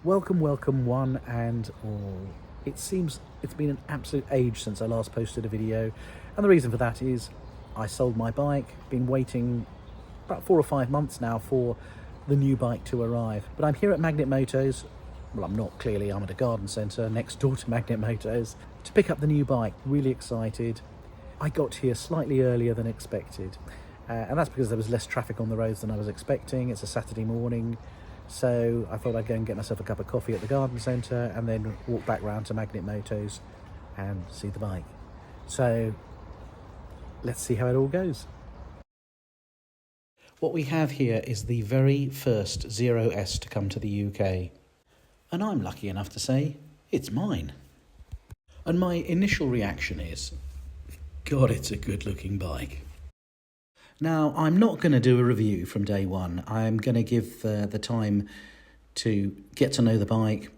Welcome, welcome one and all. It seems it's been an absolute age since I last posted a video, and the reason for that is I sold my bike, been waiting about 4 or 5 months now for the new bike to arrive. But I'm here at Magnet Motos, well I'm not clearly, I'm at a garden centre next door to Magnet Motos, to pick up the new bike. Really excited. I got here slightly earlier than expected, and that's because there was less traffic on the roads than I was expecting. It's a Saturday morning. So I thought I'd go and get myself a cup of coffee at the garden centre and then walk back round to Magnet Motos and see the bike. So let's see how it all goes. What we have here is the very first Zero S to come to the UK. And I'm lucky enough to say it's mine. And my initial reaction is, God, it's a good looking bike. Now, I'm not going to do a review from day one. I'm going to give the time to get to know the bike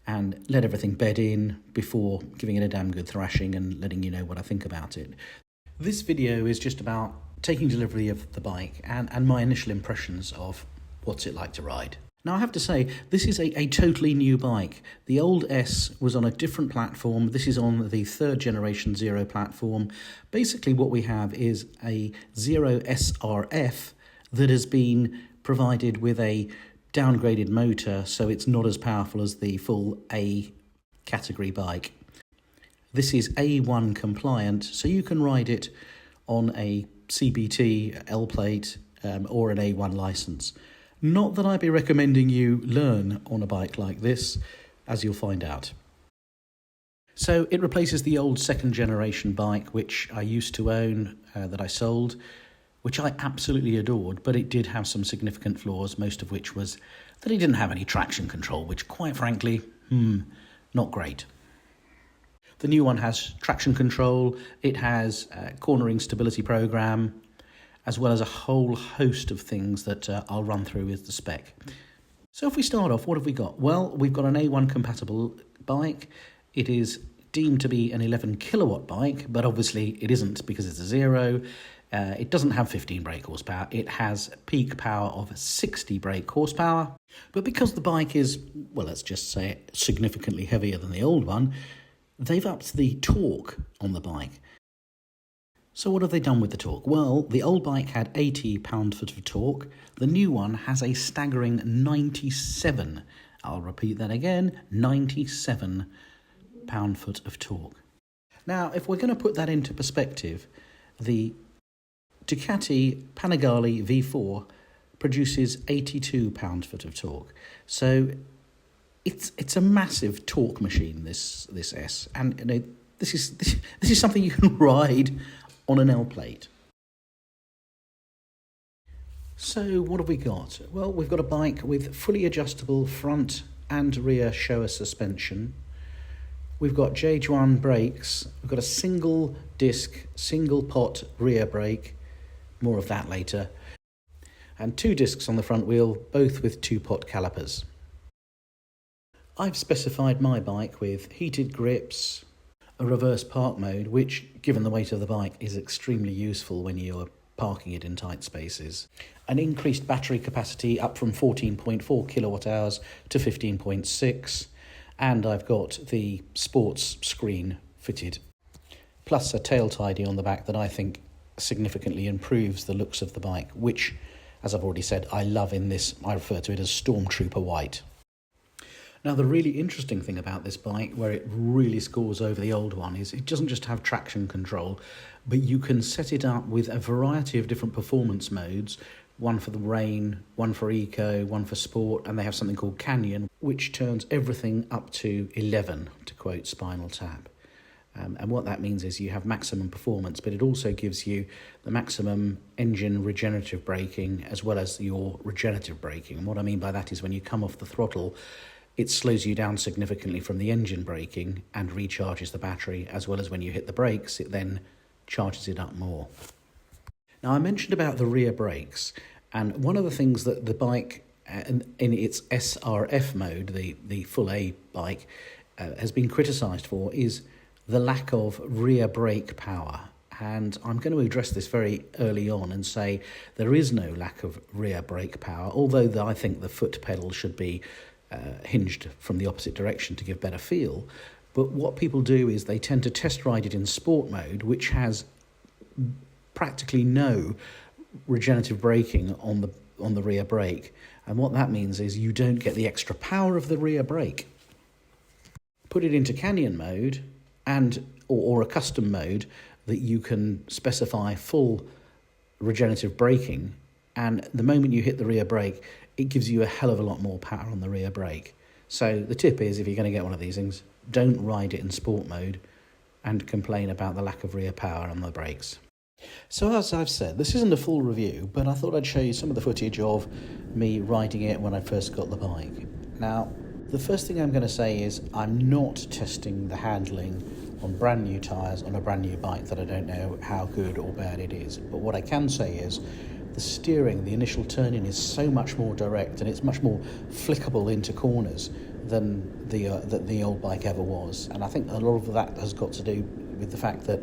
and let everything bed in before giving it a damn good thrashing and letting you know what I think about it. This video is just about taking delivery of the bike and my initial impressions of what's it like to ride. Now, I have to say, this is a totally new bike. The old S was on a different platform. This is on the third generation Zero platform. Basically, what we have is a Zero SRF that has been provided with a downgraded motor, so it's not as powerful as the full A category bike. This is A1 compliant, so you can ride it on a CBT, L plate, or an A1 license. Not that I'd be recommending you learn on a bike like this, as you'll find out. So it replaces the old second generation bike, which I used to own, that I sold, which I absolutely adored, but it did have some significant flaws, most of which was that it didn't have any traction control, which quite frankly, not great. The new one has traction control, it has a cornering stability program, as well as a whole host of things that I'll run through with the spec. So if we start off, what have we got? Well, we've got an A1 compatible bike. It is deemed to be an 11 kilowatt bike, but obviously it isn't because it's a Zero. It doesn't have 15 brake horsepower. It has peak power of 60 brake horsepower. But because the bike is, well, let's just say it, significantly heavier than the old one, they've upped the torque on the bike. So what have they done with the torque? Well, the old bike had 80 pound-foot of torque. The new one has a staggering 97. I'll repeat that again, 97 pound-foot of torque. Now, if we're going to put that into perspective, the Ducati Panigale V4 produces 82 pound-foot of torque. So it's a massive torque machine, this S, and you know, this is something you can ride on an L plate. So what have we got? Well, we've got a bike with fully adjustable front and rear Showa suspension. We've got J1 brakes. We've got a single disc, single pot rear brake. More of that later. And 2 discs on the front wheel, both with 2-pot calipers. I've specified my bike with heated grips, a reverse park mode, which, given the weight of the bike, is extremely useful when you're parking it in tight spaces. An increased battery capacity up from 14.4 kilowatt hours to 15.6, and I've got the sports screen fitted, plus a tail tidy on the back that I think significantly improves the looks of the bike, which, as I've already said, I love in this. I refer to it as Stormtrooper White. Now, the really interesting thing about this bike, where it really scores over the old one, is it doesn't just have traction control, but you can set it up with a variety of different performance modes, one for the rain, one for eco, one for sport, and they have something called Canyon, which turns everything up to 11, to quote Spinal Tap. And what that means is you have maximum performance, but it also gives you the maximum engine regenerative braking as well as your regenerative braking. And what I mean by that is when you come off the throttle, it slows you down significantly from the engine braking and recharges the battery, as well as when you hit the brakes, it then charges it up more. Now, I mentioned about the rear brakes, and one of the things that the bike, in its SRF mode, the full A bike, has been criticised for is the lack of rear brake power. And I'm going to address this very early on and say there is no lack of rear brake power, although I think the foot pedal should be hinged from the opposite direction to give better feel. But what people do is they tend to test ride it in sport mode, which has practically no regenerative braking on the rear brake. And what that means is you don't get the extra power of the rear brake. Put it into Canyon mode or a custom mode that you can specify full regenerative braking, and the moment you hit the rear brake, it gives you a hell of a lot more power on the rear brake. So the tip is, if you're going to get one of these things, don't ride it in sport mode and complain about the lack of rear power on the brakes. So as I've said, this isn't a full review, but I thought I'd show you some of the footage of me riding it when I first got the bike. Now, the first thing I'm going to say is I'm not testing the handling on brand new tyres on a brand new bike that I don't know how good or bad it is. But what I can say is the steering, the initial turning is so much more direct, and it's much more flickable into corners than the old bike ever was. And I think a lot of that has got to do with the fact that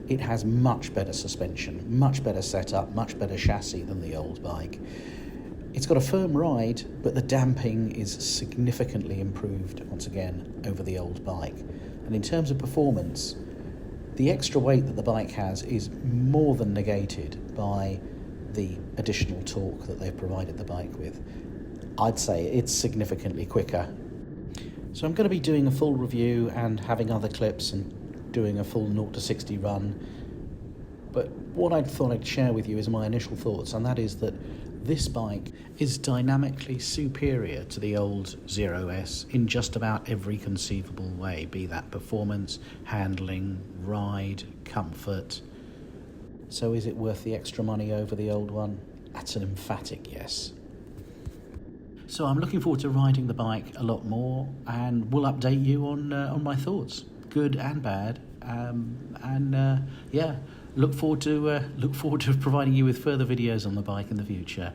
it has much better suspension, much better setup, much better chassis than the old bike. It's got a firm ride, but the damping is significantly improved once again over the old bike. And in terms of performance, the extra weight that the bike has is more than negated by the additional torque that they've provided the bike with. I'd say it's significantly quicker. So I'm going to be doing a full review and having other clips and doing a full 0 to 60 run. But what I thought I'd share with you is my initial thoughts, and that is that this bike is dynamically superior to the old Zero S in just about every conceivable way, be that performance, handling, ride, comfort. So is it worth the extra money over the old one? That's an emphatic yes. So I'm looking forward to riding the bike a lot more, and we'll update you on my thoughts, good and bad. Look forward to providing you with further videos on the bike in the future.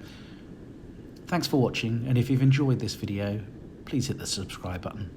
Thanks for watching, and if you've enjoyed this video, please hit the subscribe button.